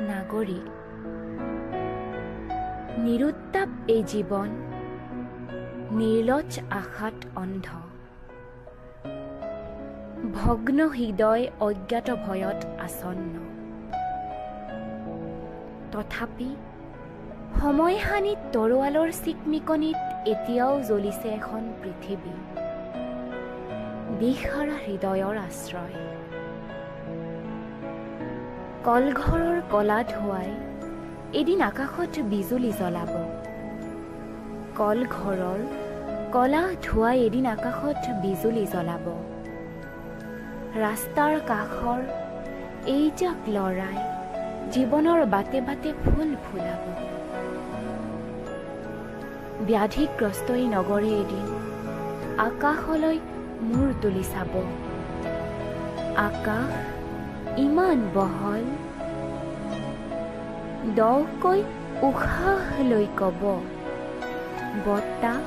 নাগৰিক। নিৰুত্তাপ এই জীৱন, নিৰ্লজ্জ আশাত অন্ধ। ভগ্ন হৃদয় অজ্ঞাত ভয়ত আসন্ন। তথাপি সময়হানিত তৰোৱালৰ চিকমিকনিত এতিয়াও জ্বলিছে এখন পৃথিৱী, দিশহাৰা হৃদয়ৰ আশ্ৰয়। কলঘৰৰ কলা ধোঁৱাই এদিন আকাশত বিজুলী জ্বলাব। কলঘৰৰ কলা ধোঁৱাই এদিন আকাশত বিজুলী জ্বলাব। ৰাস্তাৰ কাষৰ এইজাক লৰাই জীৱনৰ বাটে বাটে ফুল ফুলাব। ব্যাধিগ্ৰস্ত এই নগৰে এদিন আকাশলৈ মূৰ তুলি চাব। আকাশ ইমান বহল, দকৈ উশাহ লৈ কব, বতাহ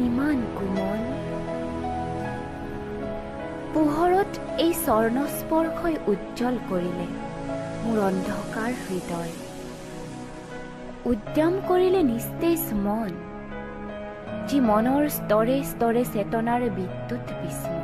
ইমান কোমল। পোহৰত এই স্বৰ্ণস্পৰ্শই উজ্জ্বল কৰিলে মোৰ অন্ধকাৰ হৃদয়। উদ্যম কৰিলে নিস্তেজ মন, যি মনৰ স্তৰে স্তৰে চেতনাৰ বিদ্যুৎ বিস্ময়।